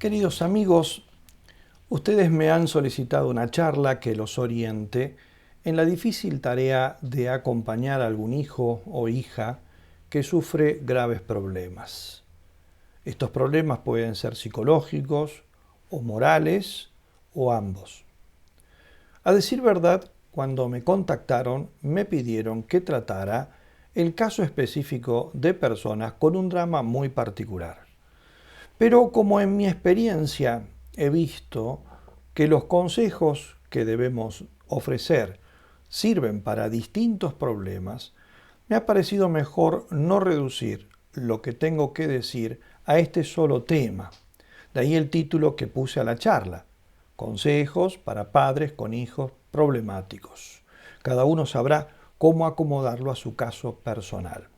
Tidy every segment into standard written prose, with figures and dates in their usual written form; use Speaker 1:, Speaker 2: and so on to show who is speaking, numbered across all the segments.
Speaker 1: Queridos amigos, ustedes me han solicitado una charla que los oriente en la difícil tarea de acompañar a algún hijo o hija que sufre graves problemas. Estos problemas pueden ser psicológicos o morales o ambos. A decir verdad, cuando me contactaron me pidieron que tratara el caso específico de personas con un drama muy particular. Pero como en mi experiencia he visto que los consejos que debemos ofrecer sirven para distintos problemas, me ha parecido mejor no reducir lo que tengo que decir a este solo tema. De ahí el título que puse a la charla: Consejos para padres con hijos problemáticos. Cada uno sabrá cómo acomodarlo a su caso personal.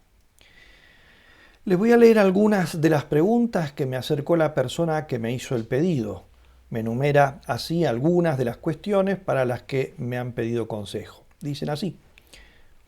Speaker 1: Les voy a leer algunas de las preguntas que me acercó la persona que me hizo el pedido. Me enumera así algunas de las cuestiones para las que me han pedido consejo. Dicen así: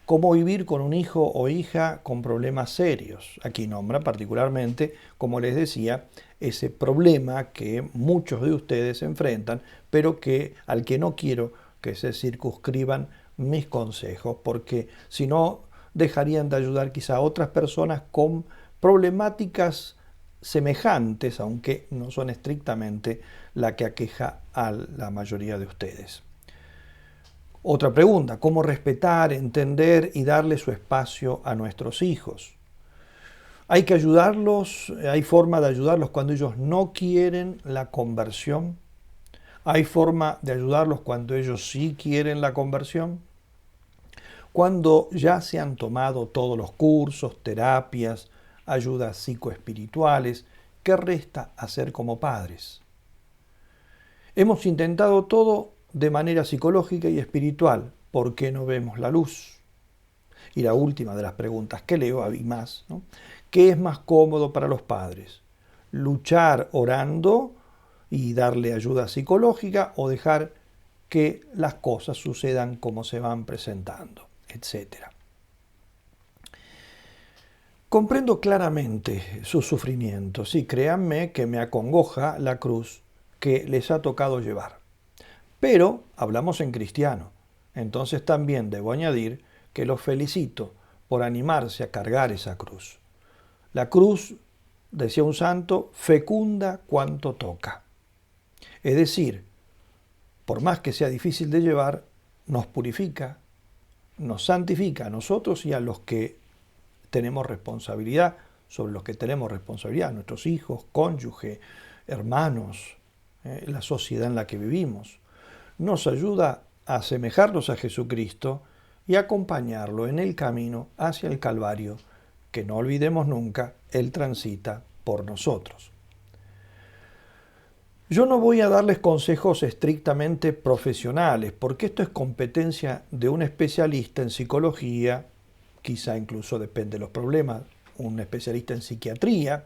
Speaker 1: ¿cómo vivir con un hijo o hija con problemas serios? Aquí nombra particularmente, como les decía, ese problema que muchos de ustedes enfrentan, pero al que no quiero que se circunscriban mis consejos, porque si no dejarían de ayudar quizá a otras personas con problemáticas semejantes, aunque no son estrictamente la que aqueja a la mayoría de ustedes. Otra pregunta: ¿cómo respetar, entender y darle su espacio a nuestros hijos? ¿Hay que ayudarlos? ¿Hay forma de ayudarlos cuando ellos no quieren la conversión? ¿Hay forma de ayudarlos cuando ellos sí quieren la conversión? Cuando ya se han tomado todos los cursos, terapias, ayudas psicoespirituales, ¿qué resta hacer como padres? Hemos intentado todo de manera psicológica y espiritual. ¿Por qué no vemos la luz? Y la última de las preguntas que leo, hay más, ¿no? ¿Qué es más cómodo para los padres? ¿Luchar orando y darle ayuda psicológica o dejar que las cosas sucedan como se van presentando, etcétera? Comprendo claramente sus sufrimientos y créanme que me acongoja la cruz que les ha tocado llevar. Pero hablamos en cristiano, entonces también debo añadir que los felicito por animarse a cargar esa cruz. La cruz, decía un santo, fecunda cuanto toca. Es decir, por más que sea difícil de llevar, nos purifica, nos santifica a nosotros y a los que tenemos responsabilidad, sobre los que tenemos responsabilidad, nuestros hijos, cónyuge, hermanos, la sociedad en la que vivimos. Nos ayuda a asemejarnos a Jesucristo y acompañarlo en el camino hacia el Calvario, que no olvidemos nunca, Él transita por nosotros. Yo no voy a darles consejos estrictamente profesionales, porque esto es competencia de un especialista en psicología, quizá incluso depende de los problemas, un especialista en psiquiatría,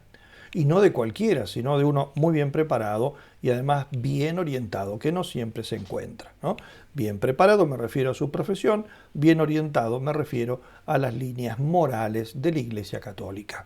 Speaker 1: y no de cualquiera, sino de uno muy bien preparado y además bien orientado, que no siempre se encuentra, ¿no? Bien preparado me refiero a su profesión, bien orientado me refiero a las líneas morales de la Iglesia Católica.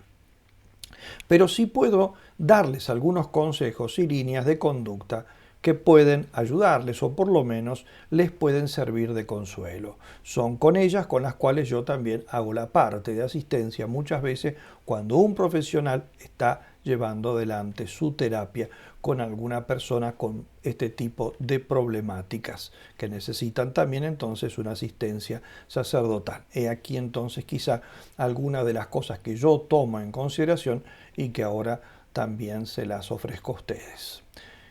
Speaker 1: Pero sí puedo darles algunos consejos y líneas de conducta que pueden ayudarles o por lo menos les pueden servir de consuelo. Son con ellas con las cuales yo también hago la parte de asistencia muchas veces cuando un profesional está llevando adelante su terapia con alguna persona con este tipo de problemáticas que necesitan también entonces una asistencia sacerdotal. He aquí entonces quizá alguna de las cosas que yo tomo en consideración y que ahora también se las ofrezco a ustedes.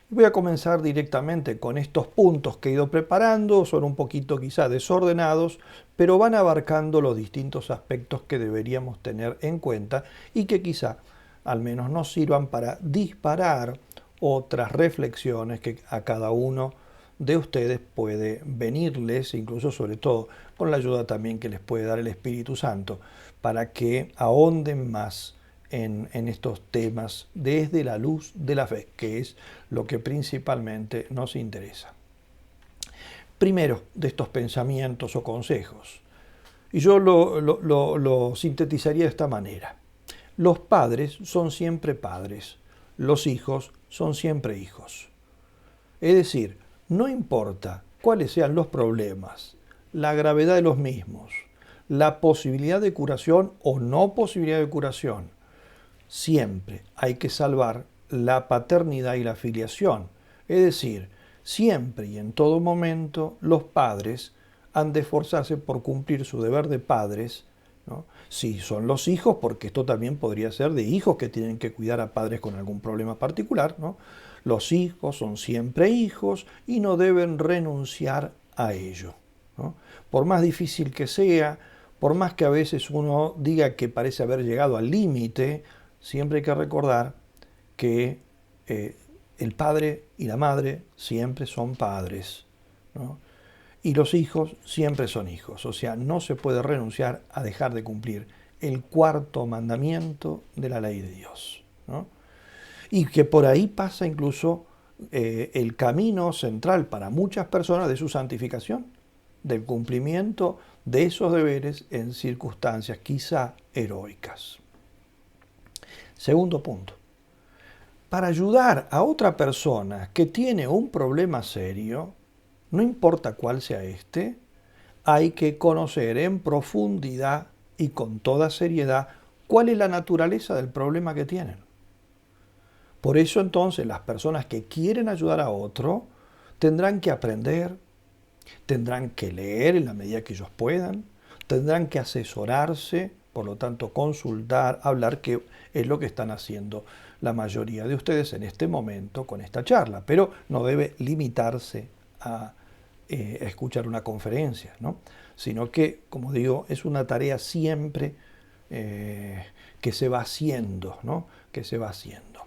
Speaker 1: Voy a comenzar directamente con estos puntos que he ido preparando, son un poquito quizá desordenados, pero van abarcando los distintos aspectos que deberíamos tener en cuenta y que quizá al menos nos sirvan para disparar otras reflexiones que a cada uno de ustedes puede venirles, incluso sobre todo con la ayuda también que les puede dar el Espíritu Santo, para que ahonden más en estos temas desde la luz de la fe, que es lo que principalmente nos interesa. Primero de estos pensamientos o consejos, y yo lo sintetizaría de esta manera: los padres son siempre padres, los hijos son siempre hijos. Es decir, no importa cuáles sean los problemas, la gravedad de los mismos, la posibilidad de curación o no posibilidad de curación, siempre hay que salvar la paternidad y la filiación. Es decir, siempre y en todo momento los padres han de esforzarse por cumplir su deber de padres, ¿no? Si son los hijos, porque esto también podría ser de hijos que tienen que cuidar a padres con algún problema particular, ¿no? Los hijos son siempre hijos y no deben renunciar a ello, ¿no? Por más difícil que sea, por más que a veces uno diga que parece haber llegado al límite, siempre hay que recordar que el padre y la madre siempre son padres, ¿no? Y los hijos siempre son hijos. O sea, no se puede renunciar a dejar de cumplir el cuarto mandamiento de la ley de Dios, ¿no? Y que por ahí pasa incluso el camino central para muchas personas de su santificación, del cumplimiento de esos deberes en circunstancias quizá heroicas. Segundo punto. Para ayudar a otra persona que tiene un problema serio, no importa cuál sea este, hay que conocer en profundidad y con toda seriedad cuál es la naturaleza del problema que tienen. Por eso entonces las personas que quieren ayudar a otro tendrán que aprender, tendrán que leer en la medida que ellos puedan, tendrán que asesorarse, por lo tanto consultar, hablar, que es lo que están haciendo la mayoría de ustedes en este momento con esta charla, pero no debe limitarse a escuchar una conferencia, ¿no? Sino que, como digo, es una tarea siempre que se va haciendo, ¿no? Que se va haciendo.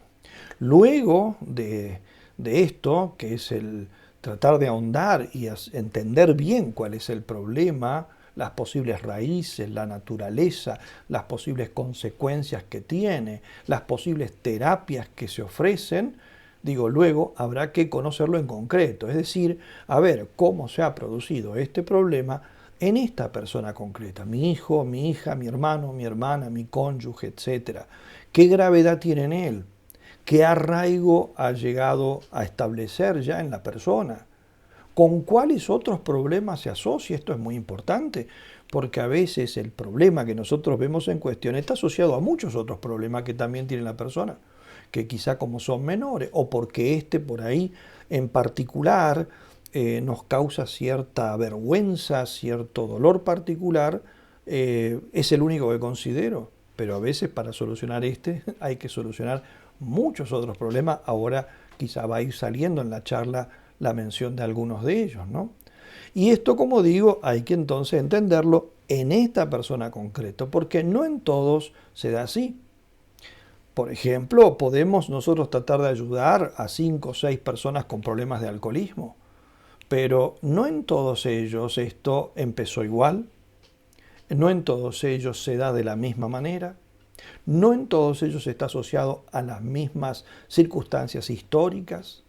Speaker 1: Luego de esto, que es el tratar de ahondar y entender bien cuál es el problema, las posibles raíces, la naturaleza, las posibles consecuencias que tiene, las posibles terapias que se ofrecen, luego habrá que conocerlo en concreto, es decir, a ver cómo se ha producido este problema en esta persona concreta, mi hijo, mi hija, mi hermano, mi hermana, mi cónyuge, etc. ¿Qué gravedad tiene en él? ¿Qué arraigo ha llegado a establecer ya en la persona? ¿Con cuáles otros problemas se asocia? Esto es muy importante, porque a veces el problema que nosotros vemos en cuestión está asociado a muchos otros problemas que también tiene la persona, que quizá como son menores, o porque este por ahí en particular nos causa cierta vergüenza, cierto dolor particular, es el único que considero. Pero a veces para solucionar este hay que solucionar muchos otros problemas. Ahora quizá va a ir saliendo en la charla la mención de algunos de ellos, ¿no? Y esto, como digo, hay que entonces entenderlo en esta persona concreta, porque no en todos se da así. Por ejemplo, podemos nosotros tratar de ayudar a 5 o 6 personas con problemas de alcoholismo, pero no en todos ellos esto empezó igual, no en todos ellos se da de la misma manera, no en todos ellos está asociado a las mismas circunstancias históricas,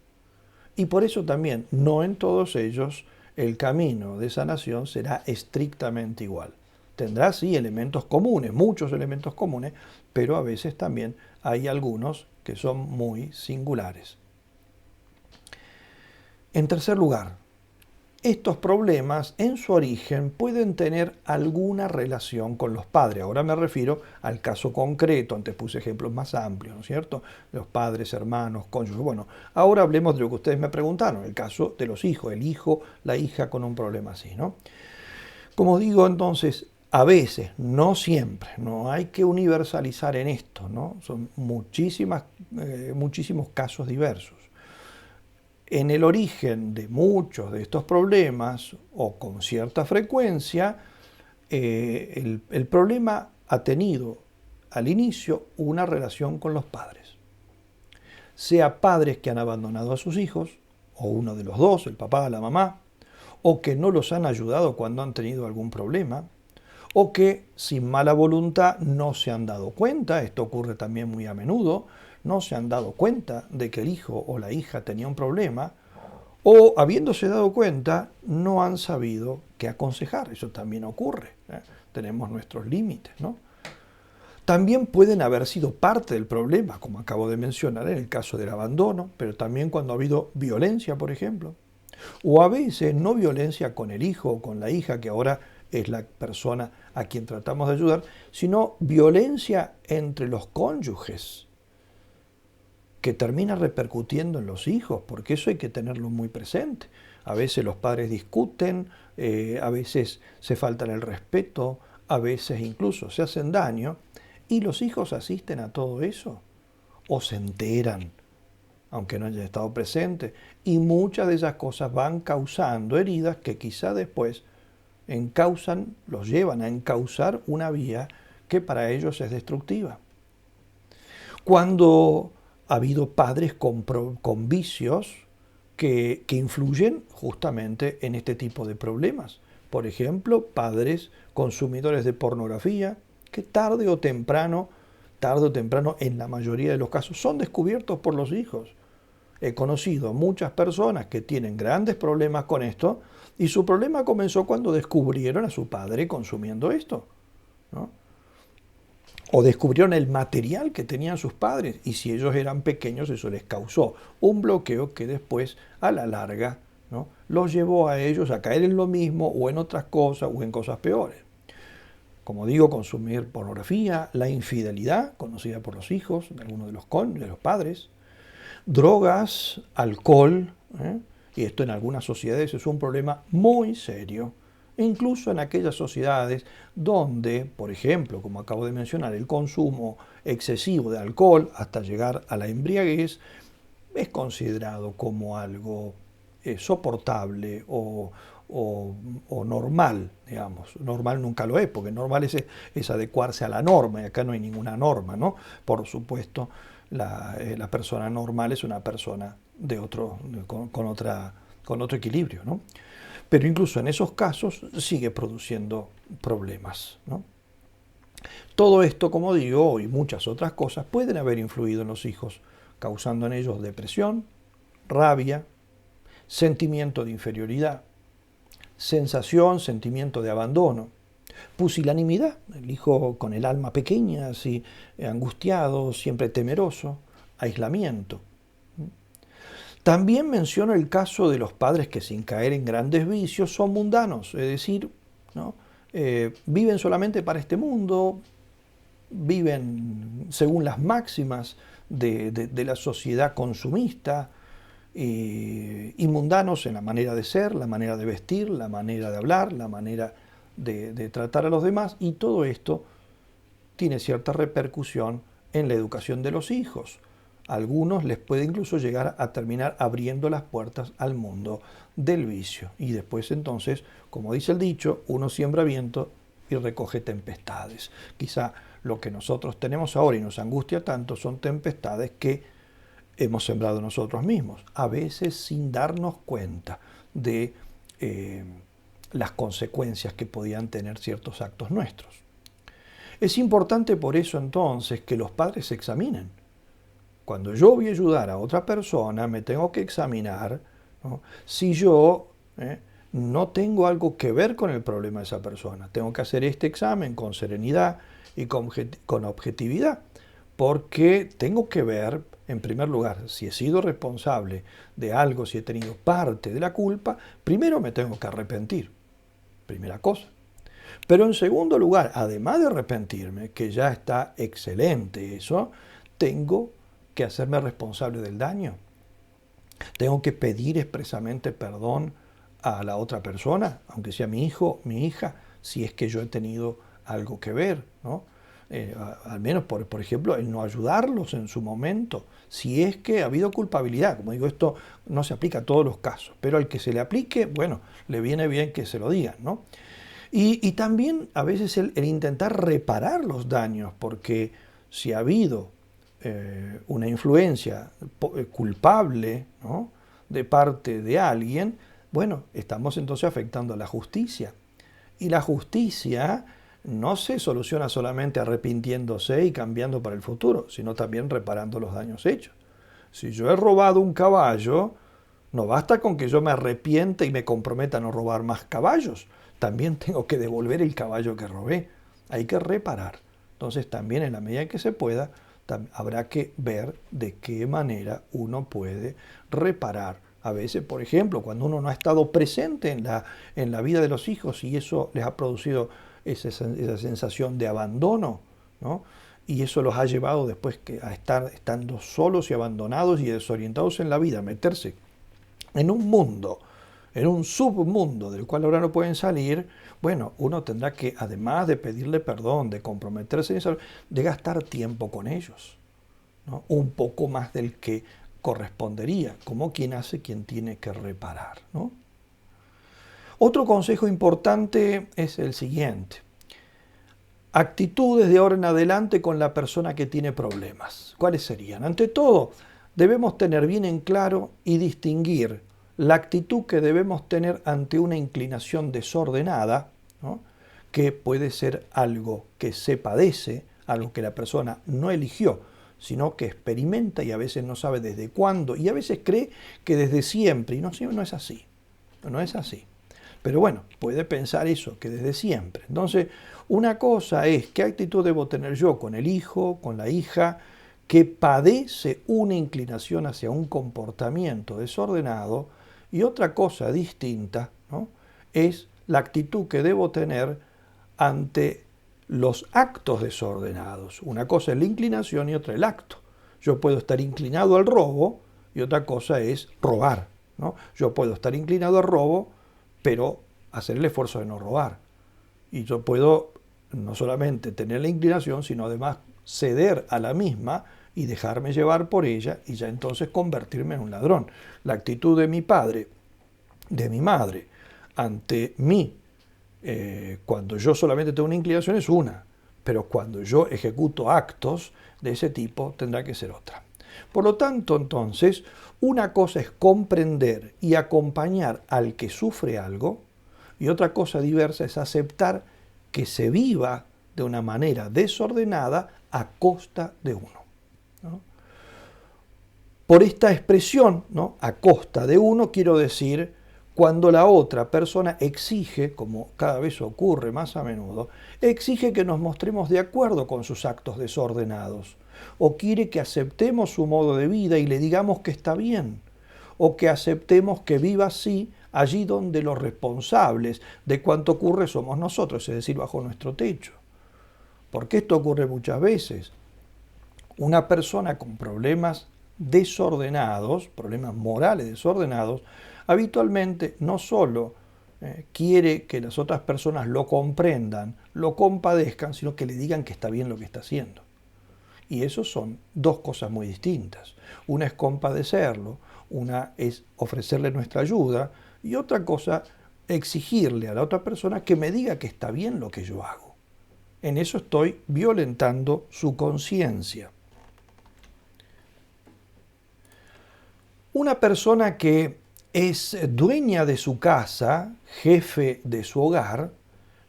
Speaker 1: y por eso también no en todos ellos el camino de sanación será estrictamente igual. Tendrá sí elementos comunes, muchos elementos comunes, pero a veces también hay algunos que son muy singulares. En tercer lugar, estos problemas en su origen pueden tener alguna relación con los padres. Ahora me refiero al caso concreto, antes puse ejemplos más amplios, ¿no es cierto? Los padres, hermanos, cónyuges. Bueno, ahora hablemos de lo que ustedes me preguntaron, el caso de los hijos, el hijo, la hija con un problema así, ¿no? Como digo, entonces, a veces, no siempre, no hay que universalizar en esto, ¿no? Son muchísimos casos diversos. En el origen de muchos de estos problemas, o con cierta frecuencia, el problema ha tenido al inicio una relación con los padres. Sea padres que han abandonado a sus hijos, o uno de los dos, el papá o la mamá, o que no los han ayudado cuando han tenido algún problema, o que sin mala voluntad no se han dado cuenta, esto ocurre también muy a menudo, no se han dado cuenta de que el hijo o la hija tenía un problema, o habiéndose dado cuenta, no han sabido qué aconsejar. Eso también ocurre, ¿eh? Tenemos nuestros límites, ¿no? También pueden haber sido parte del problema, como acabo de mencionar en el caso del abandono, pero también cuando ha habido violencia, por ejemplo. O a veces no violencia con el hijo o con la hija, que ahora es la persona a quien tratamos de ayudar, sino violencia entre los cónyuges, que termina repercutiendo en los hijos, porque eso hay que tenerlo muy presente. A veces los padres discuten, a veces se faltan el respeto, a veces incluso se hacen daño, y los hijos asisten a todo eso, o se enteran, aunque no hayan estado presentes, y muchas de esas cosas van causando heridas que quizá después los llevan a encauzar una vía que para ellos es destructiva. Cuando ha habido padres con vicios que influyen justamente en este tipo de problemas. Por ejemplo, padres consumidores de pornografía que tarde o temprano, en la mayoría de los casos, son descubiertos por los hijos. He conocido muchas personas que tienen grandes problemas con esto y su problema comenzó cuando descubrieron a su padre consumiendo esto, ¿no? O descubrieron el material que tenían sus padres y si ellos eran pequeños eso les causó un bloqueo que después a la larga, ¿no?, los llevó a ellos a caer en lo mismo o en otras cosas o en cosas peores. Como digo, consumir pornografía, la infidelidad conocida por los hijos de algunos de los padres, drogas, alcohol, y esto en algunas sociedades es un problema muy serio. Incluso en aquellas sociedades donde, por ejemplo, como acabo de mencionar, el consumo excesivo de alcohol hasta llegar a la embriaguez es considerado como algo soportable o normal, digamos. Normal nunca lo es, porque normal es adecuarse a la norma, y acá no hay ninguna norma, ¿no? Por supuesto, la persona normal es una persona con otro equilibrio, ¿no? Pero incluso en esos casos sigue produciendo problemas, ¿no? Todo esto, como digo, y muchas otras cosas pueden haber influido en los hijos, causando en ellos depresión, rabia, sentimiento de inferioridad, sentimiento de abandono, pusilanimidad, el hijo con el alma pequeña, así angustiado, siempre temeroso, aislamiento. También menciono el caso de los padres que sin caer en grandes vicios son mundanos, es decir, ¿no?, viven solamente para este mundo, viven según las máximas de la sociedad consumista, y mundanos en la manera de ser, la manera de vestir, la manera de hablar, la manera de tratar a los demás, y todo esto tiene cierta repercusión en la educación de los hijos. A algunos les puede incluso llegar a terminar abriendo las puertas al mundo del vicio. Y después entonces, como dice el dicho, uno siembra viento y recoge tempestades. Quizá lo que nosotros tenemos ahora y nos angustia tanto son tempestades que hemos sembrado nosotros mismos, a veces sin darnos cuenta de las consecuencias que podían tener ciertos actos nuestros. Es importante por eso entonces que los padres se examinen. Cuando yo voy a ayudar a otra persona, me tengo que examinar, ¿no?, si yo no tengo algo que ver con el problema de esa persona. Tengo que hacer este examen con serenidad y con objetividad, porque tengo que ver, en primer lugar, si he sido responsable de algo, si he tenido parte de la culpa. Primero me tengo que arrepentir, primera cosa. Pero en segundo lugar, además de arrepentirme, que ya está excelente eso, tengo que hacerme responsable del daño. Tengo que pedir expresamente perdón a la otra persona, aunque sea mi hijo, mi hija, si es que yo he tenido algo que ver, ¿no? Al menos, por ejemplo, el no ayudarlos en su momento, si es que ha habido culpabilidad. Como digo, esto no se aplica a todos los casos, pero al que se le aplique, bueno, le viene bien que se lo digan, ¿no? Y también a veces el intentar reparar los daños, porque si ha habido una influencia culpable, ¿no?, de parte de alguien, bueno, estamos entonces afectando a la justicia. Y la justicia no se soluciona solamente arrepintiéndose y cambiando para el futuro, sino también reparando los daños hechos. Si yo he robado un caballo, no basta con que yo me arrepienta y me comprometa a no robar más caballos. También tengo que devolver el caballo que robé. Hay que reparar. Entonces también en la medida en que se pueda, habrá que ver de qué manera uno puede reparar. A veces, por ejemplo, cuando uno no ha estado presente en la vida de los hijos y eso les ha producido esa sensación de abandono, ¿no? Y eso los ha llevado después a estar estando solos y abandonados y desorientados en la vida, a meterse en un mundo, en un submundo del cual ahora no pueden salir. Bueno, uno tendrá que, además de pedirle perdón, de comprometerse en eso, de gastar tiempo con ellos, ¿no? Un poco más del que correspondería, como quien hace quien tiene que reparar, ¿no? Otro consejo importante es el siguiente: actitudes de ahora en adelante con la persona que tiene problemas. ¿Cuáles serían? Ante todo, debemos tener bien en claro y distinguir la actitud que debemos tener ante una inclinación desordenada, ¿no? Que puede ser algo que se padece, algo que la persona no eligió, sino que experimenta y a veces no sabe desde cuándo, y a veces cree que desde siempre, y no es así, no es así. Pero bueno, puede pensar eso, que desde siempre. Entonces, una cosa es qué actitud debo tener yo con el hijo, con la hija, que padece una inclinación hacia un comportamiento desordenado, y otra cosa distinta, ¿no?, es la actitud que debo tener ante los actos desordenados. Una cosa es la inclinación y otra el acto. Yo puedo estar inclinado al robo y otra cosa es robar, ¿no? Yo puedo estar inclinado al robo, pero hacer el esfuerzo de no robar. Y yo puedo no solamente tener la inclinación, sino además ceder a la misma y dejarme llevar por ella y ya entonces convertirme en un ladrón. La actitud de mi padre, de mi madre, ante mí, cuando yo solamente tengo una inclinación es una, pero cuando yo ejecuto actos de ese tipo tendrá que ser otra. Por lo tanto, entonces, una cosa es comprender y acompañar al que sufre algo, y otra cosa diversa es aceptar que se viva de una manera desordenada a costa de uno, ¿no? Por esta expresión, ¿no?, a costa de uno, quiero decir cuando la otra persona exige, como cada vez ocurre más a menudo, exige que nos mostremos de acuerdo con sus actos desordenados, o quiere que aceptemos su modo de vida y le digamos que está bien, o que aceptemos que viva así allí donde los responsables de cuanto ocurre somos nosotros, es decir, bajo nuestro techo. Porque esto ocurre muchas veces. Una persona con problemas desordenados, problemas morales desordenados, habitualmente no solo quiere que las otras personas lo comprendan, lo compadezcan, sino que le digan que está bien lo que está haciendo. Y eso son dos cosas muy distintas. Una es compadecerlo, una es ofrecerle nuestra ayuda, y otra cosa, exigirle a la otra persona que me diga que está bien lo que yo hago. En eso estoy violentando su conciencia. Una persona que es dueña de su casa, jefe de su hogar,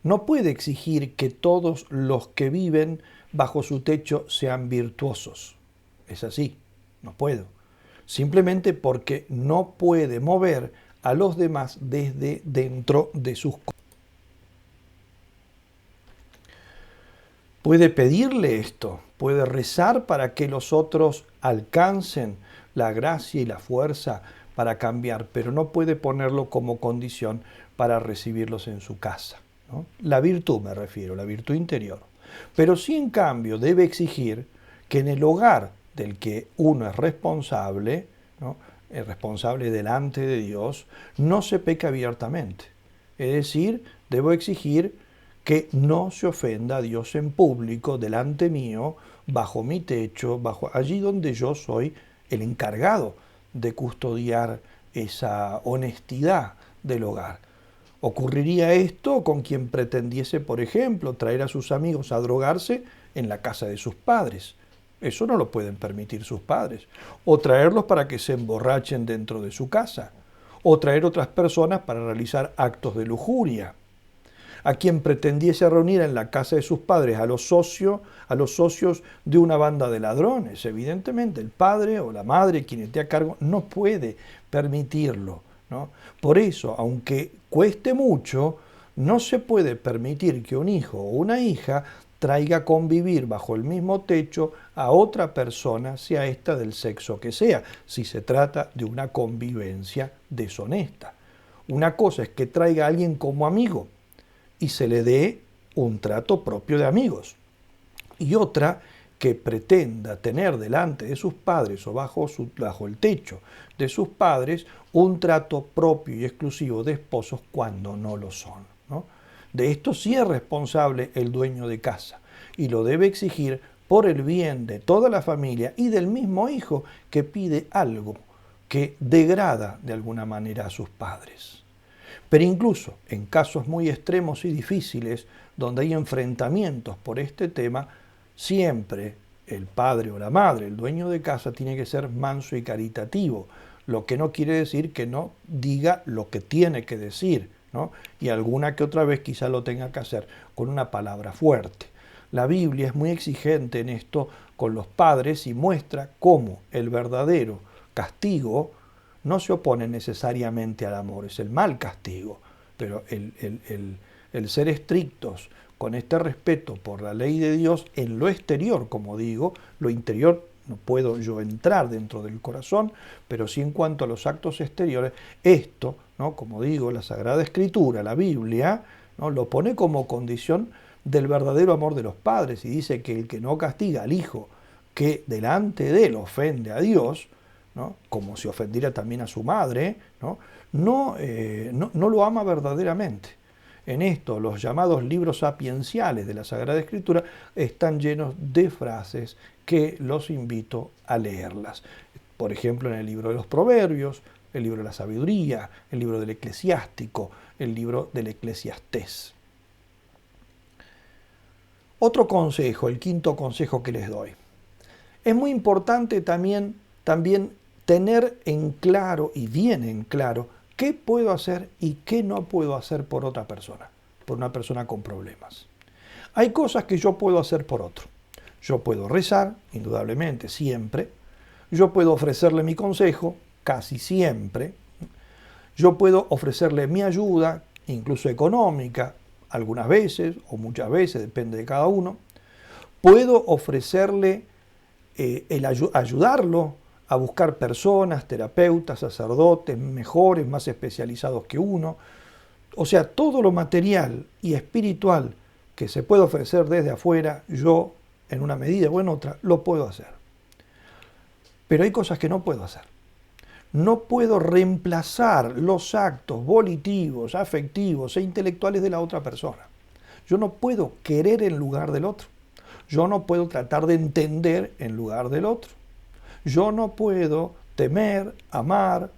Speaker 1: no puede exigir que todos los que viven bajo su techo sean virtuosos. Es así, no puedo. Simplemente porque no puede mover a los demás desde dentro de sus cosas. Puede pedirle esto, puede rezar para que los otros alcancen la gracia y la fuerza para cambiar, pero no puede ponerlo como condición para recibirlos en su casa, ¿no? La virtud me refiero, la virtud interior. Pero sí, en cambio, debe exigir que en el hogar del que uno es responsable, ¿no?, es responsable delante de Dios, no se peca abiertamente. Es decir, debo exigir que no se ofenda a Dios en público, delante mío, bajo mi techo, allí donde yo soy el encargado de custodiar esa honestidad del hogar. Ocurriría esto con quien pretendiese, por ejemplo, traer a sus amigos a drogarse en la casa de sus padres. Eso no lo pueden permitir sus padres. O traerlos para que se emborrachen dentro de su casa. O traer otras personas para realizar actos de lujuria. A quien pretendiese reunir en la casa de sus padres a los socios de una banda de ladrones. Evidentemente, el padre o la madre, quien esté a cargo, no puede permitirlo, ¿no? Por eso, aunque cueste mucho, no se puede permitir que un hijo o una hija traiga a convivir bajo el mismo techo a otra persona, sea esta del sexo que sea, si se trata de una convivencia deshonesta. Una cosa es que traiga a alguien como amigo y se le dé un trato propio de amigos. Y otra, que pretenda tener delante de sus padres o bajo el techo de sus padres un trato propio y exclusivo de esposos cuando no lo son, ¿no? De esto sí es responsable el dueño de casa y lo debe exigir por el bien de toda la familia y del mismo hijo que pide algo que degrada de alguna manera a sus padres. Pero incluso en casos muy extremos y difíciles, donde hay enfrentamientos por este tema, siempre el padre o la madre, el dueño de casa, tiene que ser manso y caritativo, lo que no quiere decir que no diga lo que tiene que decir, ¿no? Y alguna que otra vez quizá lo tenga que hacer con una palabra fuerte. La Biblia es muy exigente en esto con los padres y muestra cómo el verdadero castigo no se opone necesariamente al amor, es el mal castigo, pero el ser estrictos con este respeto por la ley de Dios en lo exterior, como digo, lo interior no puedo yo entrar dentro del corazón, pero sí en cuanto a los actos exteriores, esto, ¿no? Como digo, la Sagrada Escritura, la Biblia, ¿no? Lo pone como condición del verdadero amor de los padres y dice que el que no castiga al hijo que delante de él ofende a Dios, ¿no? Como si ofendiera también a su madre, no lo ama verdaderamente. En esto, los llamados libros sapienciales de la Sagrada Escritura están llenos de frases que los invito a leerlas. Por ejemplo, en el libro de los Proverbios, el libro de la Sabiduría, el libro del Eclesiástico, el libro del Eclesiastés. Otro consejo, el quinto consejo que les doy. Es muy importante también tener en claro y bien en claro qué puedo hacer y qué no puedo hacer por otra persona, por una persona con problemas. Hay cosas que yo puedo hacer por otro. Yo puedo rezar, indudablemente, siempre. Yo puedo ofrecerle mi consejo, casi siempre. Yo puedo ofrecerle mi ayuda, incluso económica, algunas veces o muchas veces, depende de cada uno. Puedo ofrecerle ayudarlo a buscar personas, terapeutas, sacerdotes mejores, más especializados que uno. O sea, todo lo material y espiritual que se puede ofrecer desde afuera, yo, en una medida o en otra, lo puedo hacer. Pero hay cosas que no puedo hacer. No puedo reemplazar los actos volitivos, afectivos e intelectuales de la otra persona. Yo no puedo querer en lugar del otro. Yo no puedo tratar de entender en lugar del otro. Yo no puedo temer, amar,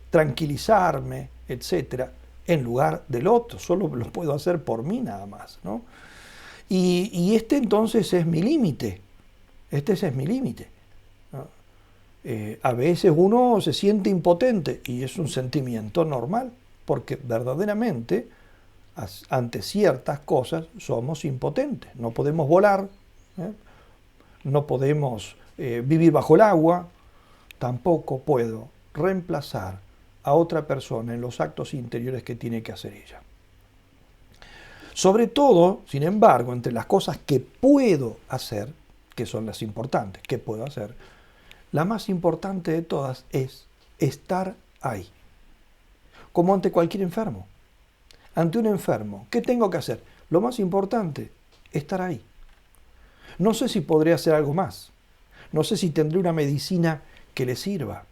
Speaker 1: tranquilizarme, etcétera, en lugar del otro. Solo lo puedo hacer por mí nada más, ¿no? Y este entonces es mi límite. Este es mi límite, ¿no? A veces uno se siente impotente y es un sentimiento normal, porque verdaderamente ante ciertas cosas somos impotentes. No podemos volar, no podemos vivir bajo el agua, tampoco puedo reemplazar a otra persona en los actos interiores que tiene que hacer ella. Sobre todo, sin embargo, entre las cosas que puedo hacer, que son las importantes, que puedo hacer, la más importante de todas es estar ahí, como ante cualquier enfermo. Ante un enfermo, ¿qué tengo que hacer? Lo más importante, estar ahí. No sé si podré hacer algo más. No sé si tendré una medicina que le sirva.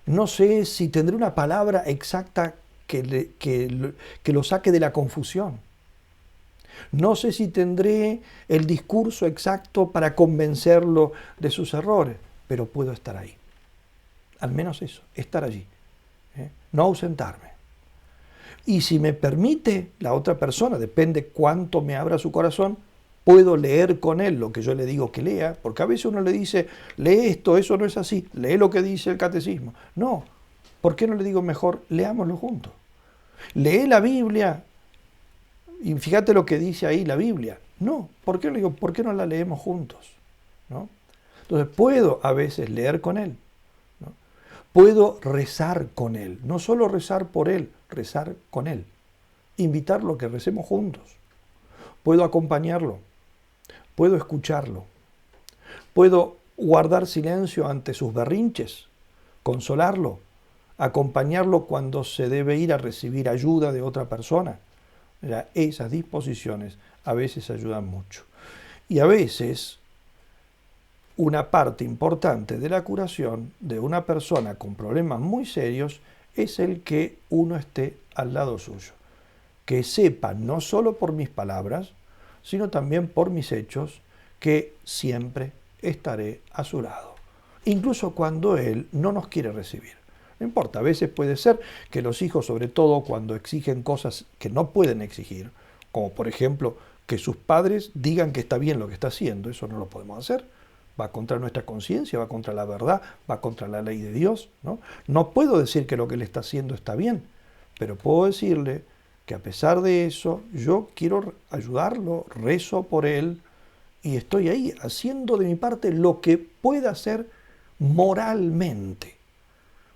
Speaker 1: No sé si tendré una palabra exacta que lo saque de la confusión. No sé si tendré el discurso exacto para convencerlo de sus errores, pero puedo estar ahí. Al menos eso, estar allí. No ausentarme. Y si me permite la otra persona, depende cuánto me abra su corazón, puedo leer con él lo que yo le digo que lea, porque a veces uno le dice, lee esto, eso no es así, lee lo que dice el catecismo. No, ¿por qué no le digo mejor, leámoslo juntos? Lee la Biblia y fíjate lo que dice ahí la Biblia. No, ¿por qué le digo, por qué no la leemos juntos? ¿No? Entonces puedo a veces leer con él, ¿no? Puedo rezar con él, no solo rezar por él, rezar con él, invitarlo a que recemos juntos. puedo acompañarlo, puedo escucharlo, puedo guardar silencio ante sus berrinches, consolarlo, acompañarlo cuando se debe ir a recibir ayuda de otra persona. Esas disposiciones a veces ayudan mucho. Y a veces una parte importante de la curación de una persona con problemas muy serios es el que uno esté al lado suyo, que sepa no solo por mis palabras, sino también por mis hechos, que siempre estaré a su lado, incluso cuando él no nos quiere recibir. No importa, a veces puede ser que los hijos, sobre todo cuando exigen cosas que no pueden exigir, como por ejemplo que sus padres digan que está bien lo que está haciendo, eso no lo podemos hacer. Va contra nuestra conciencia, va contra la verdad, va contra la ley de Dios, ¿no? No puedo decir que lo que él está haciendo está bien, pero puedo decirle que a pesar de eso, yo quiero ayudarlo, rezo por él y estoy ahí haciendo de mi parte lo que pueda hacer moralmente.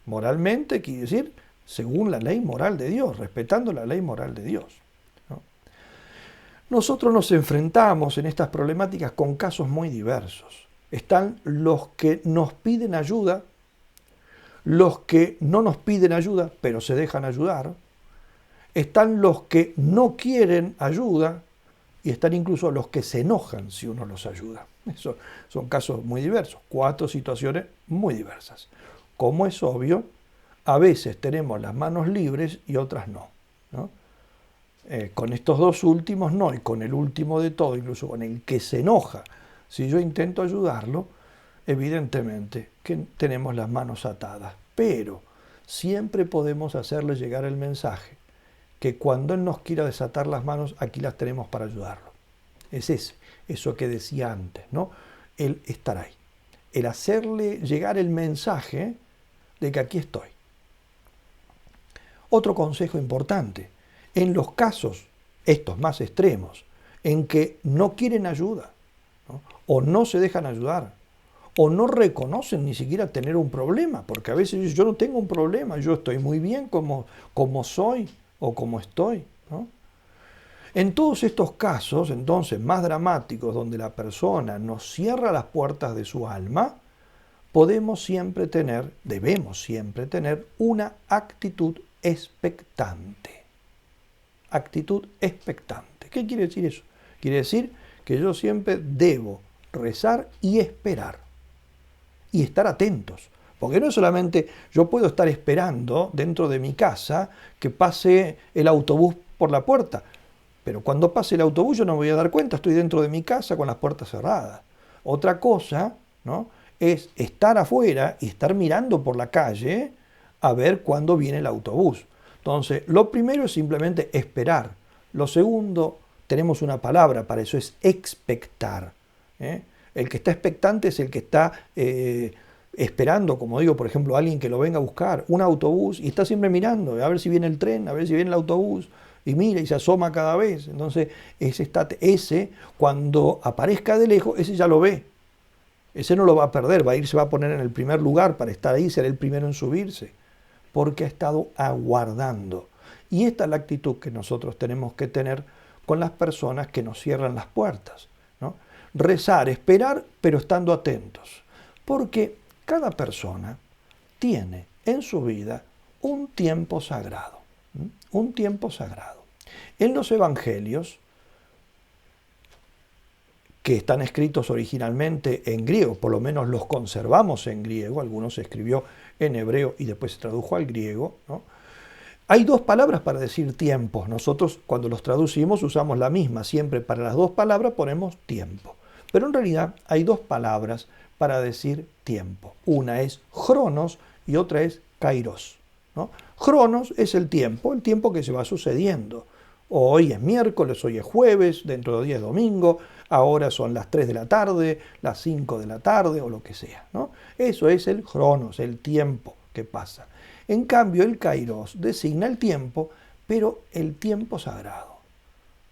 Speaker 1: Moralmente quiere decir según la ley moral de Dios, respetando la ley moral de Dios, ¿no? Nosotros nos enfrentamos en estas problemáticas con casos muy diversos. Están los que nos piden ayuda, los que no nos piden ayuda, pero se dejan ayudar. Están los que no quieren ayuda y están incluso los que se enojan si uno los ayuda. Eso son casos muy diversos, 4 situaciones muy diversas. Como es obvio, a veces tenemos las manos libres y otras no, ¿no? Con estos 2 últimos no, y con el último de todo, incluso con el que se enoja, si yo intento ayudarlo, evidentemente que tenemos las manos atadas. Pero siempre podemos hacerle llegar el mensaje que cuando él nos quiera desatar las manos, aquí las tenemos para ayudarlo. Es eso que decía antes, ¿no? El estar ahí. El hacerle llegar el mensaje de que aquí estoy. Otro consejo importante, en los casos, estos más extremos, en que no quieren ayuda, ¿no? O no se dejan ayudar, o no reconocen ni siquiera tener un problema, porque a veces yo no tengo un problema, yo estoy muy bien como soy o como estoy, ¿no? En todos estos casos, entonces, más dramáticos, donde la persona nos cierra las puertas de su alma, debemos siempre tener una actitud expectante. Actitud expectante. ¿Qué quiere decir eso? Quiere decir que yo siempre debo rezar y esperar. Y estar atentos. Porque no es solamente yo puedo estar esperando dentro de mi casa que pase el autobús por la puerta. Pero cuando pase el autobús yo no me voy a dar cuenta, estoy dentro de mi casa con las puertas cerradas. Otra cosa, ¿no?, es estar afuera y estar mirando por la calle a ver cuándo viene el autobús. Entonces, lo primero es simplemente esperar. Lo segundo, tenemos una palabra para eso, es expectar, ¿eh? El que está expectante es el que está esperando, como digo, por ejemplo, a alguien que lo venga a buscar, un autobús, y está siempre mirando, a ver si viene el tren, a ver si viene el autobús, y mira y se asoma cada vez. Entonces, ese cuando aparezca de lejos, ese ya lo ve. Ese no lo va a perder, se va a poner en el primer lugar para estar ahí, ser el primero en subirse, porque ha estado aguardando. Y esta es la actitud que nosotros tenemos que tener con las personas que nos cierran las puertas, ¿no? Rezar, esperar, pero estando atentos, porque cada persona tiene en su vida un tiempo sagrado, un tiempo sagrado. En los evangelios, que están escritos originalmente en griego, por lo menos los conservamos en griego, algunos se escribió en hebreo y después se tradujo al griego, ¿no? Hay 2 palabras para decir tiempos. Nosotros cuando los traducimos usamos la misma, siempre para las 2 palabras ponemos tiempo. Pero en realidad hay 2 palabras para decir tiempo. Una es cronos y otra es kairos, ¿no? Cronos es el tiempo que se va sucediendo. Hoy es miércoles, hoy es jueves, dentro de 10 es domingo, ahora son las 3 de la tarde, las 5 de la tarde o lo que sea, ¿no? Eso es el cronos, el tiempo que pasa. En cambio, el kairos designa el tiempo, pero el tiempo sagrado.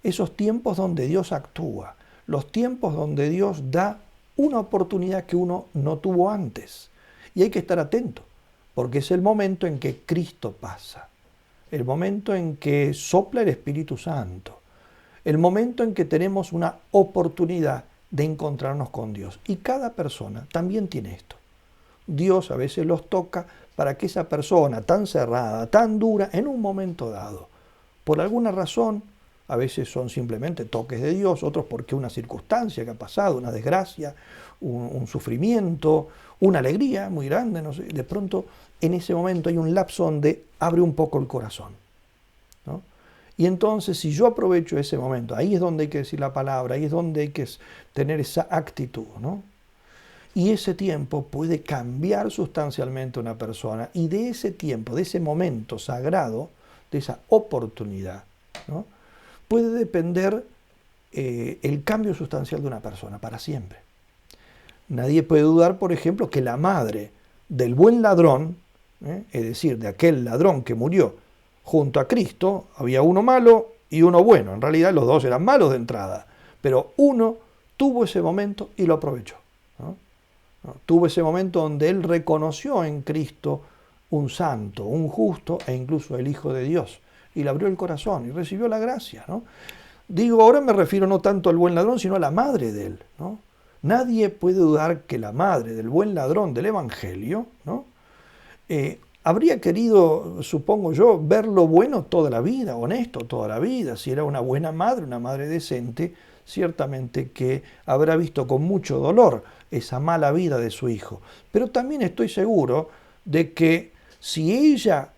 Speaker 1: Esos tiempos donde Dios actúa, los tiempos donde Dios da una oportunidad que uno no tuvo antes. Y hay que estar atento, porque es el momento en que Cristo pasa, el momento en que sopla el Espíritu Santo, el momento en que tenemos una oportunidad de encontrarnos con Dios. Y cada persona también tiene esto. Dios a veces los toca para que esa persona tan cerrada, tan dura, en un momento dado, por alguna razón, a veces son simplemente toques de Dios, otros porque una circunstancia que ha pasado, una desgracia, un sufrimiento, una alegría muy grande, no sé, de pronto en ese momento hay un lapso donde abre un poco el corazón, ¿no? Y entonces si yo aprovecho ese momento, ahí es donde hay que decir la palabra, ahí es donde hay que tener esa actitud, ¿no? Y ese tiempo puede cambiar sustancialmente a una persona, y de ese tiempo, de ese momento sagrado, de esa oportunidad, ¿no?, puede depender el cambio sustancial de una persona para siempre. Nadie puede dudar, por ejemplo, que la madre del buen ladrón, es decir, de aquel ladrón que murió junto a Cristo, había uno malo y uno bueno. En realidad los dos eran malos de entrada, pero uno tuvo ese momento y lo aprovechó, ¿no? Tuvo ese momento donde él reconoció en Cristo un santo, un justo e incluso el Hijo de Dios, y le abrió el corazón y recibió la gracia, ¿no? Digo, ahora me refiero no tanto al buen ladrón, sino a la madre de él, ¿no? Nadie puede dudar que la madre del buen ladrón del Evangelio, ¿no?, habría querido, supongo yo, ver lo bueno toda la vida, honesto toda la vida. Si era una buena madre, una madre decente, ciertamente que habrá visto con mucho dolor esa mala vida de su hijo. Pero también estoy seguro de que si ella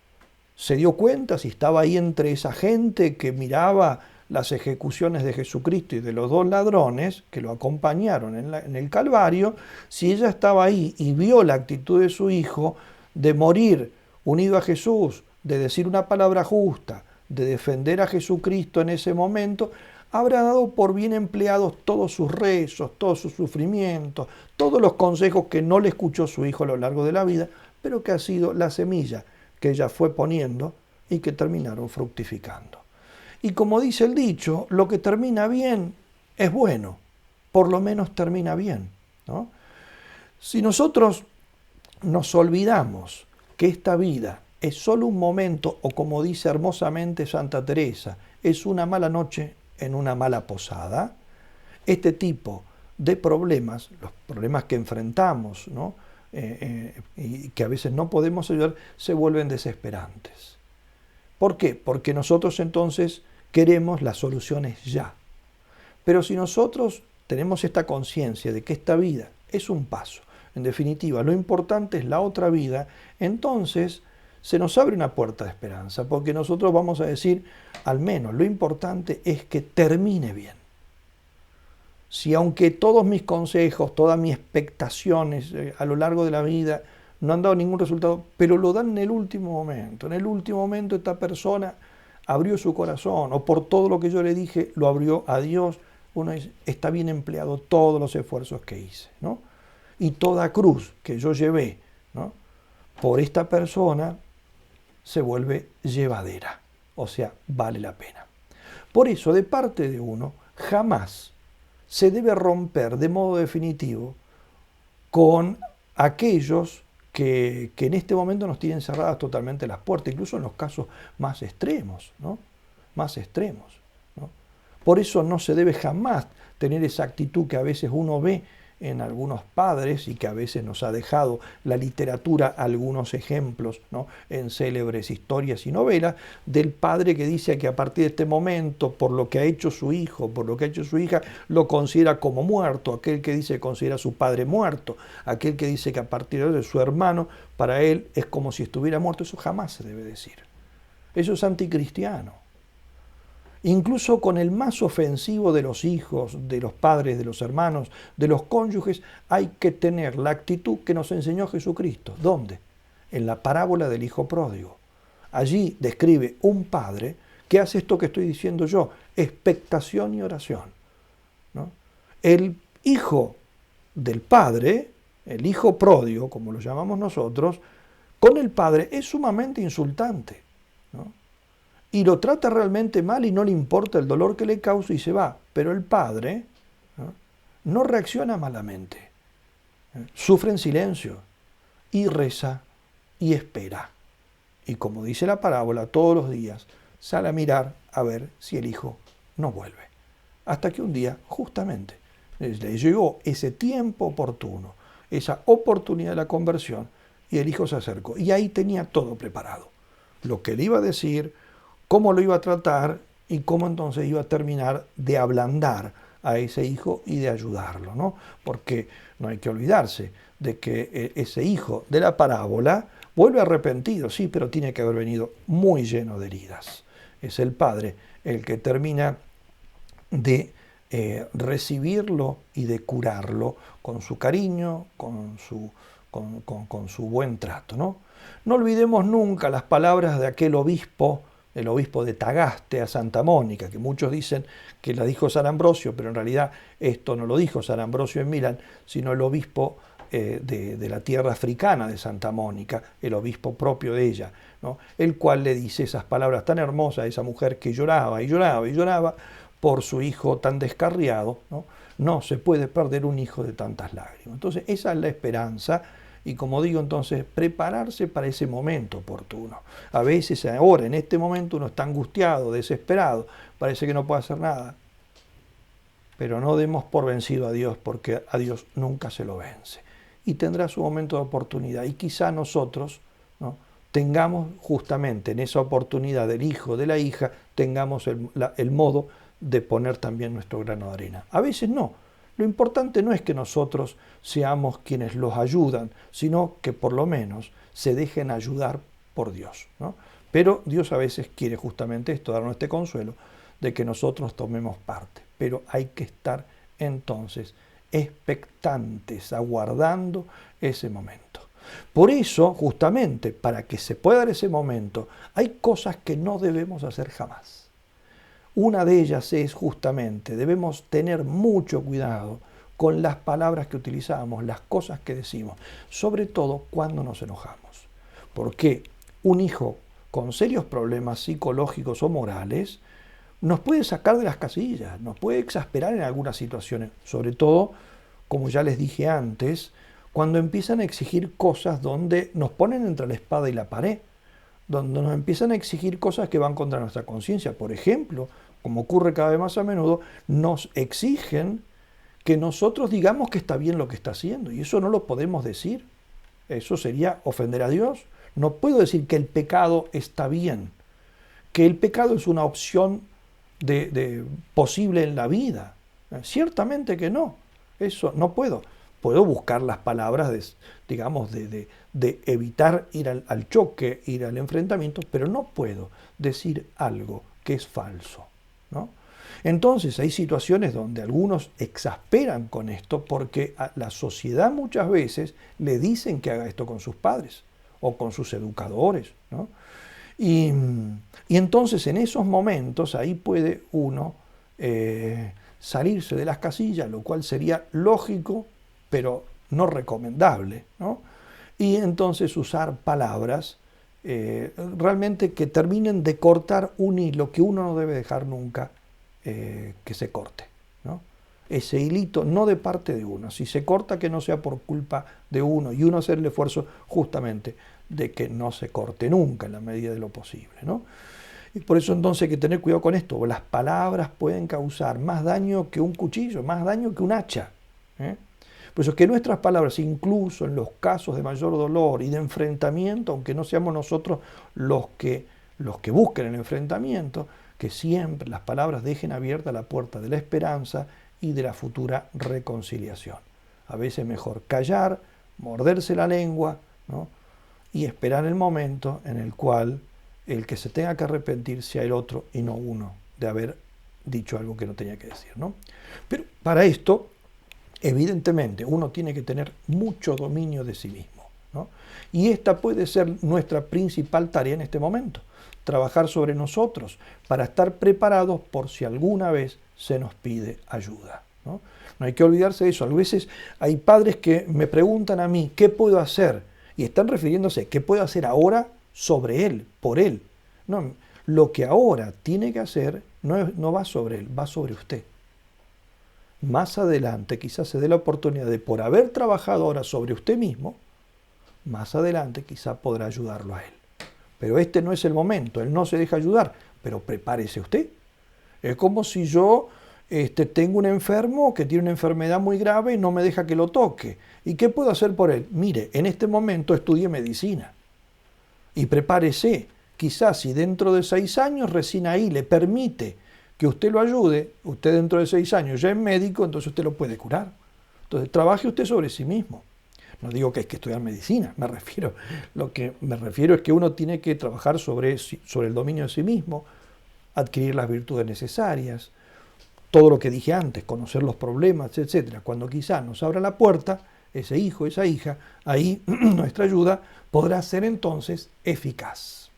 Speaker 1: se dio cuenta, si estaba ahí entre esa gente que miraba las ejecuciones de Jesucristo y de los dos ladrones que lo acompañaron en el Calvario, si ella estaba ahí y vio la actitud de su hijo de morir unido a Jesús, de decir una palabra justa, de defender a Jesucristo en ese momento, habrá dado por bien empleados todos sus rezos, todos sus sufrimientos, todos los consejos que no le escuchó su hijo a lo largo de la vida, pero que ha sido la semilla que ella fue poniendo y que terminaron fructificando. Y como dice el dicho, lo que termina bien es bueno, por lo menos termina bien, ¿no? Si nosotros nos olvidamos que esta vida es solo un momento, o como dice hermosamente Santa Teresa, es una mala noche en una mala posada, este tipo de problemas, los problemas que enfrentamos, ¿no?, y que a veces no podemos ayudar, se vuelven desesperantes. ¿Por qué? Porque nosotros entonces queremos las soluciones ya. Pero si nosotros tenemos esta conciencia de que esta vida es un paso, en definitiva, lo importante es la otra vida, entonces se nos abre una puerta de esperanza, porque nosotros vamos a decir, al menos lo importante es que termine bien. Si aunque todos mis consejos, todas mis expectaciones a lo largo de la vida no han dado ningún resultado, pero lo dan en el último momento esta persona abrió su corazón, o por todo lo que yo le dije, lo abrió a Dios, uno dice, está bien empleado todos los esfuerzos que hice, ¿no? Y toda cruz que yo llevé, ¿no?, por esta persona se vuelve llevadera, o sea, vale la pena. Por eso, de parte de uno, jamás se debe romper de modo definitivo con aquellos que en este momento nos tienen cerradas totalmente las puertas, incluso en los casos más extremos, ¿no?, más extremos, ¿no? Por eso no se debe jamás tener esa actitud que a veces uno ve en algunos padres y que a veces nos ha dejado la literatura algunos ejemplos, ¿no?, en célebres historias y novelas, del padre que dice que a partir de este momento, por lo que ha hecho su hijo, por lo que ha hecho su hija, lo considera como muerto, aquel que dice que considera a su padre muerto, aquel que dice que a partir de su hermano, para él es como si estuviera muerto. Eso jamás se debe decir. Eso es anticristiano. Incluso con el más ofensivo de los hijos, de los padres, de los hermanos, de los cónyuges, hay que tener la actitud que nos enseñó Jesucristo. ¿Dónde? En la parábola del hijo pródigo. Allí describe un padre que hace esto que estoy diciendo yo, expectación y oración, ¿no? El hijo del padre, el hijo pródigo, como lo llamamos nosotros, con el padre es sumamente insultante, ¿no?, y lo trata realmente mal y no le importa el dolor que le causa y se va. Pero el padre no reacciona malamente, sufre en silencio y reza y espera. Y como dice la parábola, todos los días sale a mirar a ver si el hijo no vuelve. Hasta que un día, justamente, le llegó ese tiempo oportuno, esa oportunidad de la conversión, y el hijo se acercó. Y ahí tenía todo preparado. Lo que le iba a decir, cómo lo iba a tratar y cómo entonces iba a terminar de ablandar a ese hijo y de ayudarlo, ¿no? Porque no hay que olvidarse de que ese hijo de la parábola vuelve arrepentido, sí, pero tiene que haber venido muy lleno de heridas. Es el padre el que termina de recibirlo y de curarlo con su cariño, con su buen trato, ¿no? No olvidemos nunca las palabras de aquel obispo, el obispo de Tagaste a Santa Mónica, que muchos dicen que la dijo San Ambrosio, pero en realidad esto no lo dijo San Ambrosio en Milán, sino el obispo de la tierra africana de Santa Mónica, el obispo propio de ella, ¿no? El cual le dice esas palabras tan hermosas a esa mujer que lloraba y lloraba y lloraba por su hijo tan descarriado, ¿no? No se puede perder un hijo de tantas lágrimas. Entonces esa es la esperanza. Y como digo, entonces, prepararse para ese momento oportuno. A veces, ahora, en este momento, uno está angustiado, desesperado, parece que no puede hacer nada. Pero no demos por vencido a Dios, porque a Dios nunca se lo vence. Y tendrá su momento de oportunidad. Y quizá nosotros, ¿no?, tengamos justamente en esa oportunidad del hijo, de la hija, tengamos el modo de poner también nuestro grano de arena. A veces no. Lo importante no es que nosotros seamos quienes los ayudan, sino que por lo menos se dejen ayudar por Dios, ¿no? Pero Dios a veces quiere justamente esto, darnos este consuelo de que nosotros tomemos parte. Pero hay que estar entonces expectantes, aguardando ese momento. Por eso, justamente, para que se pueda dar ese momento, hay cosas que no debemos hacer jamás. Una de ellas es justamente, debemos tener mucho cuidado con las palabras que utilizamos, las cosas que decimos, sobre todo cuando nos enojamos. Porque un hijo con serios problemas psicológicos o morales nos puede sacar de las casillas, nos puede exasperar en algunas situaciones, sobre todo, como ya les dije antes, cuando empiezan a exigir cosas donde nos ponen entre la espada y la pared, donde nos empiezan a exigir cosas que van contra nuestra conciencia. Por ejemplo, como ocurre cada vez más a menudo, nos exigen que nosotros digamos que está bien lo que está haciendo, y eso no lo podemos decir. Eso sería ofender a Dios. No puedo decir que el pecado está bien, que el pecado es una opción posible en la vida. Ciertamente que no. Eso no puedo. Puedo buscar las palabras, de evitar ir al choque, ir al enfrentamiento, pero no puedo decir algo que es falso, ¿no? Entonces hay situaciones donde algunos exasperan con esto porque a la sociedad muchas veces le dicen que haga esto con sus padres o con sus educadores, ¿no? Y entonces en esos momentos ahí puede uno salirse de las casillas, lo cual sería lógico, pero no recomendable, ¿no? Y entonces usar palabras realmente que terminen de cortar un hilo que uno no debe dejar nunca que se corte, ¿no? Ese hilito no de parte de uno, si se corta que no sea por culpa de uno y uno hacer el esfuerzo justamente de que no se corte nunca en la medida de lo posible, ¿no? Y por eso entonces hay que tener cuidado con esto. Las palabras pueden causar más daño que un cuchillo, más daño que un hacha, ¿eh? Por eso es que nuestras palabras, incluso en los casos de mayor dolor y de enfrentamiento, aunque no seamos nosotros los que busquen el enfrentamiento, que siempre las palabras dejen abierta la puerta de la esperanza y de la futura reconciliación. A veces mejor callar, morderse la lengua, ¿no?, y esperar el momento en el cual el que se tenga que arrepentir sea el otro y no uno de haber dicho algo que no tenía que decir, ¿no? Pero para esto, evidentemente, uno tiene que tener mucho dominio de sí mismo, ¿no? Y esta puede ser nuestra principal tarea en este momento, trabajar sobre nosotros para estar preparados por si alguna vez se nos pide ayuda, ¿no? No hay que olvidarse de eso. A veces hay padres que me preguntan a mí, ¿qué puedo hacer? Y están refiriéndose, ¿qué puedo hacer ahora sobre él, por él? No, lo que ahora tiene que hacer no va sobre él, va sobre usted. Más adelante quizás se dé la oportunidad de, por haber trabajado ahora sobre usted mismo, más adelante quizás podrá ayudarlo a él. Pero este no es el momento, él no se deja ayudar, pero prepárese usted. Es como si yo tengo un enfermo que tiene una enfermedad muy grave y no me deja que lo toque. ¿Y qué puedo hacer por él? Mire, en este momento estudie medicina y prepárese. Quizás si dentro de 6 años recién ahí le permite que usted lo ayude, usted dentro de 6 años ya es médico, entonces usted lo puede curar. Entonces trabaje usted sobre sí mismo. No digo que hay que estudiar medicina, lo que me refiero es que uno tiene que trabajar sobre el dominio de sí mismo, adquirir las virtudes necesarias, todo lo que dije antes, conocer los problemas, etc. Cuando quizá nos abra la puerta, ese hijo, esa hija, ahí nuestra ayuda podrá ser entonces eficaz.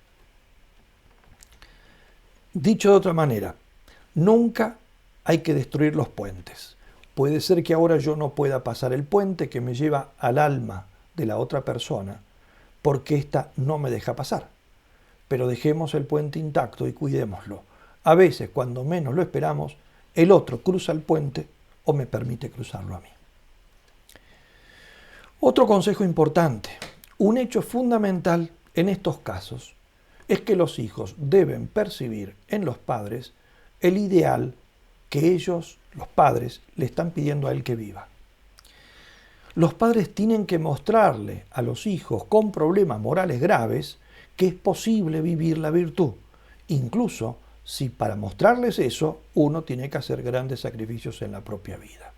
Speaker 1: Dicho de otra manera, nunca hay que destruir los puentes. Puede ser que ahora yo no pueda pasar el puente que me lleva al alma de la otra persona, porque ésta no me deja pasar. Pero dejemos el puente intacto y cuidémoslo. A veces, cuando menos lo esperamos, el otro cruza el puente o me permite cruzarlo a mí. Otro consejo importante, un hecho fundamental en estos casos, es que los hijos deben percibir en los padres el ideal que ellos, los padres, le están pidiendo a él que viva. Los padres tienen que mostrarle a los hijos con problemas morales graves que es posible vivir la virtud, incluso si para mostrarles eso uno tiene que hacer grandes sacrificios en la propia vida.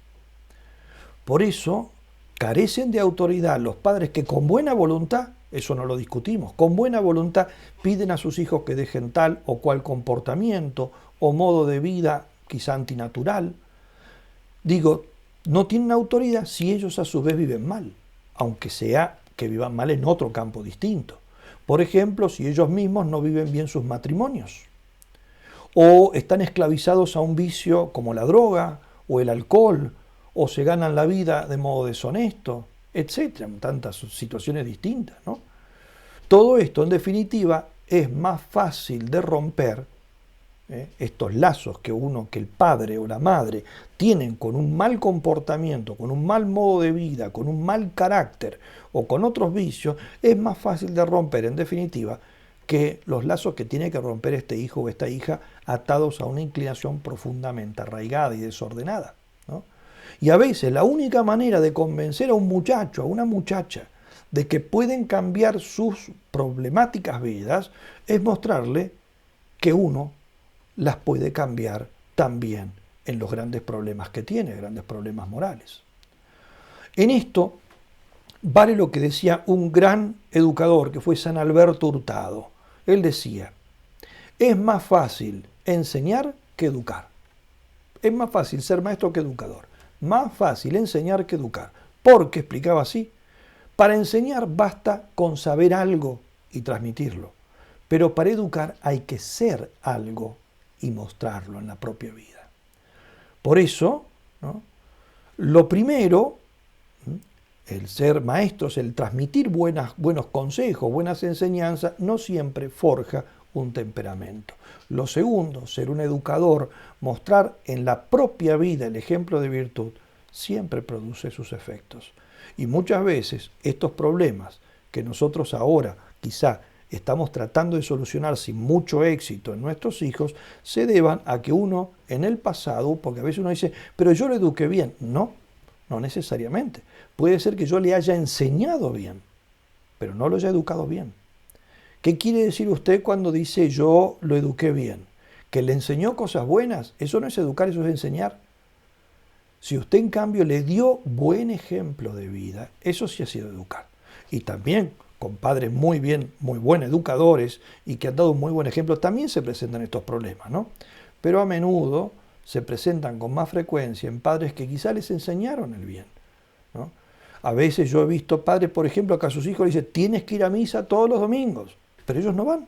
Speaker 1: Por eso carecen de autoridad los padres que con buena voluntad, eso no lo discutimos, con buena voluntad piden a sus hijos que dejen tal o cual comportamiento o modo de vida quizá antinatural. Digo, no tienen autoridad si ellos a su vez viven mal, aunque sea que vivan mal en otro campo distinto. Por ejemplo, si ellos mismos no viven bien sus matrimonios, o están esclavizados a un vicio como la droga o el alcohol, o se ganan la vida de modo deshonesto, etcétera, tantas situaciones distintas, ¿no? Todo esto, en definitiva, es más fácil de romper, estos lazos que el padre o la madre tienen con un mal comportamiento, con un mal modo de vida, con un mal carácter o con otros vicios, es más fácil de romper, en definitiva, que los lazos que tiene que romper este hijo o esta hija atados a una inclinación profundamente arraigada y desordenada, ¿no? Y a veces la única manera de convencer a un muchacho, a una muchacha, de que pueden cambiar sus problemáticas vidas, es mostrarle que uno las puede cambiar también en los grandes problemas que tiene, grandes problemas morales. En esto vale lo que decía un gran educador que fue San Alberto Hurtado. Él decía, es más fácil enseñar que educar. Es más fácil ser maestro que educador. Más fácil enseñar que educar. Porque, explicaba así, para enseñar basta con saber algo y transmitirlo. Pero para educar hay que ser algo y mostrarlo en la propia vida. Por eso, ¿no?, lo primero, el ser maestros, el transmitir buenos consejos, buenas enseñanzas, no siempre forja un temperamento. Lo segundo, ser un educador, mostrar en la propia vida el ejemplo de virtud, siempre produce sus efectos. Y muchas veces estos problemas que nosotros ahora quizá estamos tratando de solucionar sin mucho éxito en nuestros hijos, se deban a que uno en el pasado, porque a veces uno dice, pero yo lo eduqué bien. No, no necesariamente. Puede ser que yo le haya enseñado bien, pero no lo haya educado bien. ¿Qué quiere decir usted cuando dice yo lo eduqué bien? ¿Que le enseñó cosas buenas? Eso no es educar, eso es enseñar. Si usted en cambio le dio buen ejemplo de vida, eso sí ha sido educar. Y también con padres muy buenos educadores y que han dado un muy buen ejemplo, también se presentan estos problemas, ¿no? Pero a menudo se presentan con más frecuencia en padres que quizá les enseñaron el bien, ¿no? A veces yo he visto padres, por ejemplo, que a sus hijos les dicen, tienes que ir a misa todos los domingos, pero ellos no van.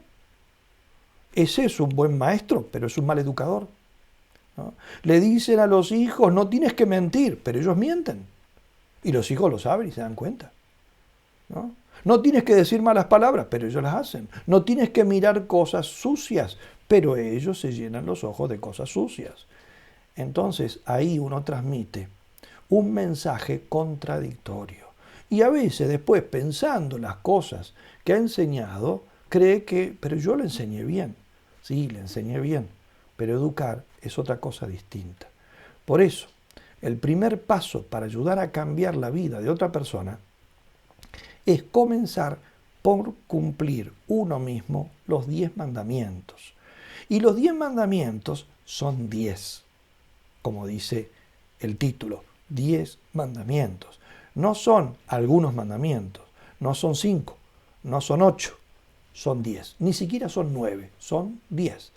Speaker 1: Ese es un buen maestro, pero es un mal educador, ¿no? Le dicen a los hijos, no tienes que mentir, pero ellos mienten. Y los hijos lo saben y se dan cuenta, ¿no? No tienes que decir malas palabras, pero ellos las hacen. No tienes que mirar cosas sucias, pero ellos se llenan los ojos de cosas sucias. Entonces ahí uno transmite un mensaje contradictorio. Y a veces después, pensando las cosas que ha enseñado, cree que, pero yo le enseñé bien. Sí, le enseñé bien, pero educar es otra cosa distinta. Por eso, el primer paso para ayudar a cambiar la vida de otra persona es comenzar por cumplir uno mismo los 10 mandamientos. Y los 10 mandamientos son 10, como dice el título, 10 mandamientos. No son algunos mandamientos, no son 5, no son 8, son 10. Ni siquiera son 9, son 10.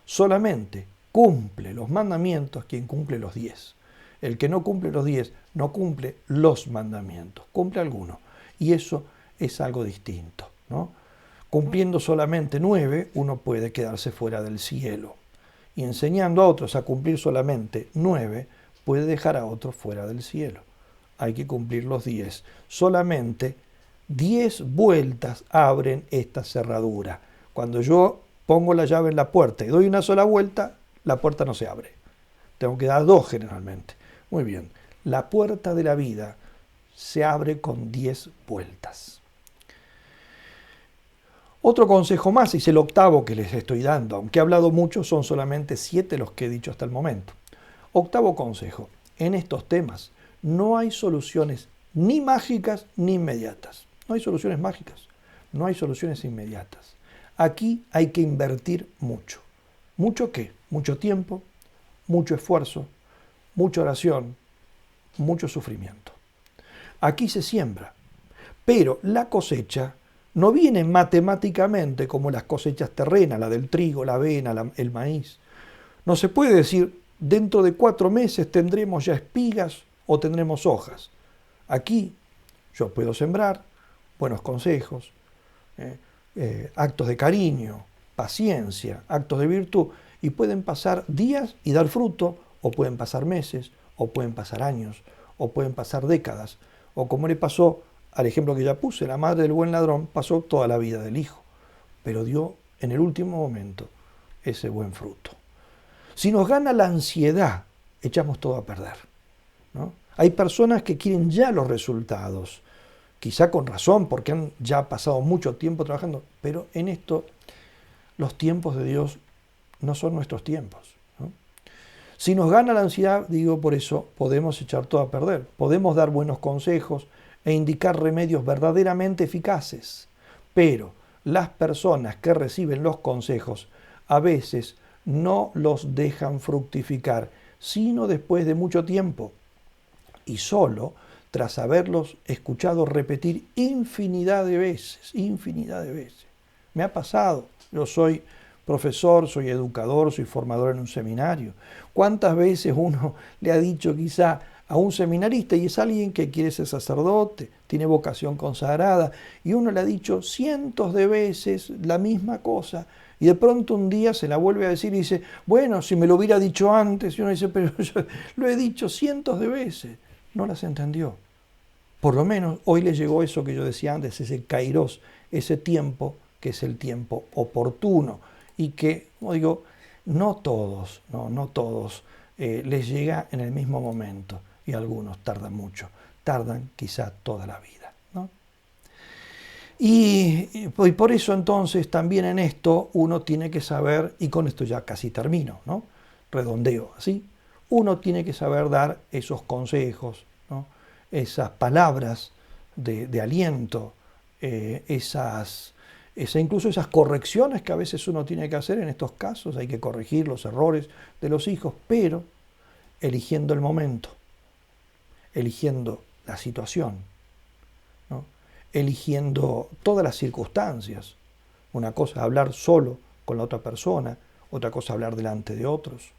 Speaker 1: Solamente cumple los mandamientos quien cumple los 10. El que no cumple los 10 no cumple los mandamientos, cumple algunos. Y eso es algo distinto, ¿no? Cumpliendo solamente 9, uno puede quedarse fuera del cielo. Y enseñando a otros a cumplir solamente 9, puede dejar a otros fuera del cielo. Hay que cumplir los 10. Solamente 10 vueltas abren esta cerradura. Cuando yo pongo la llave en la puerta y doy una sola vuelta, la puerta no se abre. Tengo que dar 2 generalmente. Muy bien. La puerta de la vida se abre con 10 vueltas. Otro consejo más, y es el octavo que les estoy dando, aunque he hablado mucho, son solamente 7 los que he dicho hasta el momento. Octavo consejo, en estos temas no hay soluciones ni mágicas ni inmediatas. No hay soluciones mágicas, no hay soluciones inmediatas. Aquí hay que invertir mucho. ¿Mucho qué? Mucho tiempo, mucho esfuerzo, mucha oración, mucho sufrimiento. Aquí se siembra, pero la cosecha no viene matemáticamente como las cosechas terrenas, la del trigo, la avena, el maíz. No se puede decir, dentro de 4 meses tendremos ya espigas o tendremos hojas. Aquí yo puedo sembrar buenos consejos, actos de cariño, paciencia, actos de virtud, y pueden pasar días y dar fruto, o pueden pasar meses, o pueden pasar años, o pueden pasar décadas, o como le pasó al ejemplo que ya puse, la madre del buen ladrón pasó toda la vida del hijo, pero dio en el último momento ese buen fruto. Si nos gana la ansiedad, echamos todo a perder, ¿no? Hay personas que quieren ya los resultados, quizá con razón, porque han ya pasado mucho tiempo trabajando, pero en esto los tiempos de Dios no son nuestros tiempos, ¿no? Si nos gana la ansiedad, digo, por eso podemos echar todo a perder, podemos dar buenos consejos e indicar remedios verdaderamente eficaces, pero las personas que reciben los consejos a veces no los dejan fructificar, sino después de mucho tiempo, y solo tras haberlos escuchado repetir infinidad de veces, infinidad de veces. Me ha pasado, yo soy profesor, soy educador, soy formador en un seminario. ¿Cuántas veces uno le ha dicho quizá a un seminarista, y es alguien que quiere ser sacerdote, tiene vocación consagrada, y uno le ha dicho cientos de veces la misma cosa, y de pronto un día se la vuelve a decir y dice, bueno, si me lo hubiera dicho antes, y uno dice, pero yo lo he dicho cientos de veces, no las entendió. Por lo menos hoy le llegó eso que yo decía antes, ese kairos, ese tiempo que es el tiempo oportuno, y que, como digo, no todos les llega en el mismo momento, y algunos tardan mucho, tardan quizá toda la vida, ¿no? Y por eso entonces también en esto uno tiene que saber, y con esto ya casi termino, ¿no? Redondeo así, uno tiene que saber dar esos consejos, ¿no? Esas palabras de aliento, incluso esas correcciones que a veces uno tiene que hacer en estos casos, hay que corregir los errores de los hijos, pero eligiendo el momento, eligiendo la situación, ¿no? Eligiendo todas las circunstancias. Una cosa es hablar solo con la otra persona, otra cosa es hablar delante de otros.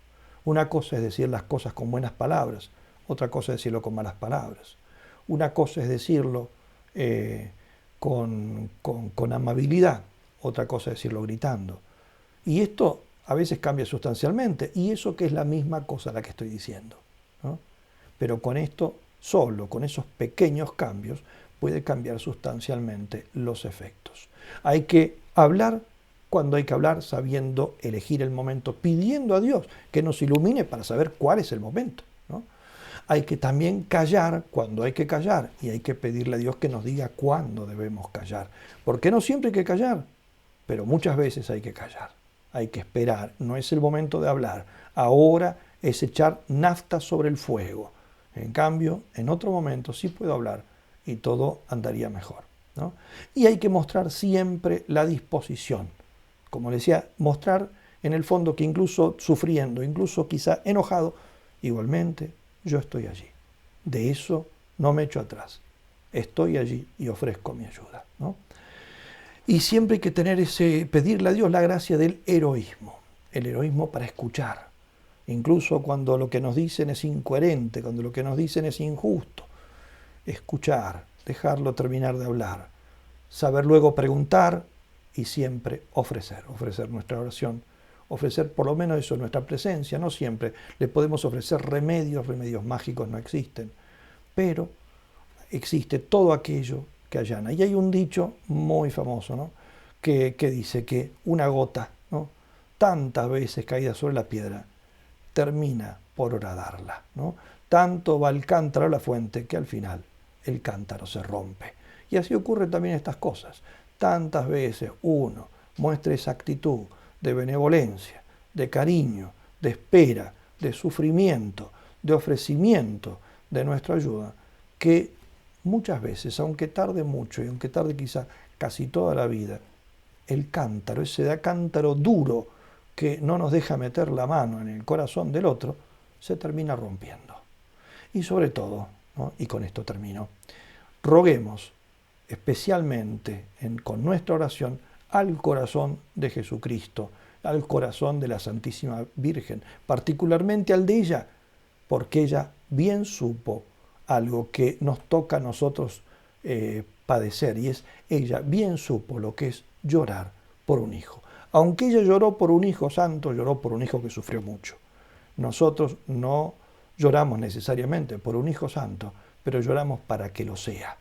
Speaker 1: Una cosa es decir las cosas con buenas palabras, otra cosa es decirlo con malas palabras. Una cosa es decirlo con amabilidad, otra cosa es decirlo gritando. Y esto a veces cambia sustancialmente, y eso que es la misma cosa la que estoy diciendo, ¿no? Pero con esto, solo con esos pequeños cambios, puede cambiar sustancialmente los efectos. Hay que hablar cuando hay que hablar, sabiendo elegir el momento, pidiendo a Dios que nos ilumine para saber cuál es el momento, ¿no? Hay que también callar cuando hay que callar, y hay que pedirle a Dios que nos diga cuándo debemos callar. Porque no siempre hay que callar, pero muchas veces hay que callar. Hay que esperar, no es el momento de hablar. Ahora es echar nafta sobre el fuego. En cambio, en otro momento sí puedo hablar y todo andaría mejor, ¿no? Y hay que mostrar siempre la disposición. Como decía, mostrar en el fondo que incluso sufriendo, incluso quizá enojado, igualmente yo estoy allí. De eso no me echo atrás. Estoy allí y ofrezco mi ayuda, ¿no? Y siempre hay que tener pedirle a Dios la gracia del heroísmo. El heroísmo para escuchar. Incluso cuando lo que nos dicen es incoherente, cuando lo que nos dicen es injusto. Escuchar, dejarlo terminar de hablar. Saber luego preguntar y siempre ofrecer nuestra oración. Ofrecer por lo menos eso, nuestra presencia. No siempre le podemos ofrecer remedios mágicos no existen. Pero existe todo aquello que allana. Y hay un dicho muy famoso, ¿no? que dice que una gota, ¿no?, tantas veces caída sobre la piedra, termina por horadarla, ¿no? Tanto va el cántaro a la fuente que al final el cántaro se rompe. Y así ocurre también estas cosas. Tantas veces uno muestra esa actitud de benevolencia, de cariño, de espera, de sufrimiento, de ofrecimiento de nuestra ayuda, que muchas veces, aunque tarde mucho y aunque tarde quizá casi toda la vida, el cántaro, ese cántaro duro que no nos deja meter la mano en el corazón del otro, se termina rompiendo. Y sobre todo, ¿no?, y con esto termino, roguemos especialmente con nuestra oración al corazón de Jesucristo, al corazón de la Santísima Virgen, particularmente al de ella, porque ella bien supo algo que nos toca a nosotros padecer, y es ella bien supo lo que es llorar por un hijo. Aunque ella lloró por un hijo santo, lloró por un hijo que sufrió mucho. Nosotros no lloramos necesariamente por un hijo santo, pero lloramos para que lo sea.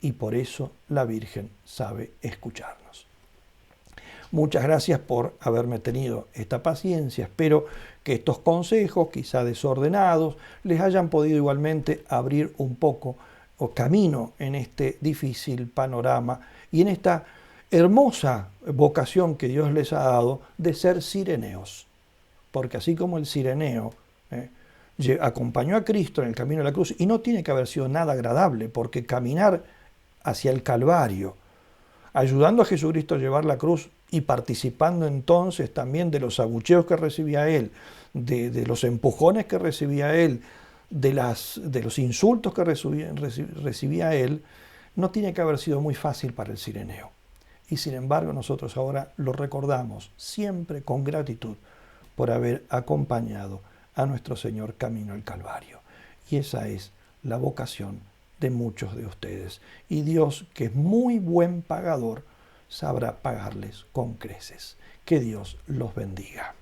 Speaker 1: Y por eso la Virgen sabe escucharnos. Muchas gracias por haberme tenido esta paciencia. Espero que estos consejos, quizá desordenados, les hayan podido igualmente abrir un poco o camino en este difícil panorama y en esta hermosa vocación que Dios les ha dado de ser sireneos. Porque así como el sireneo acompañó a Cristo en el camino de la cruz, y no tiene que haber sido nada agradable, porque caminar hacia el Calvario, ayudando a Jesucristo a llevar la cruz y participando entonces también de los abucheos que recibía él, de los empujones que recibía él, de los insultos que recibía él, no tiene que haber sido muy fácil para el sireneo. Y sin embargo nosotros ahora lo recordamos siempre con gratitud por haber acompañado a nuestro Señor camino al Calvario. Y esa es la vocación de muchos de ustedes. Y Dios, que es muy buen pagador, sabrá pagarles con creces. Que Dios los bendiga.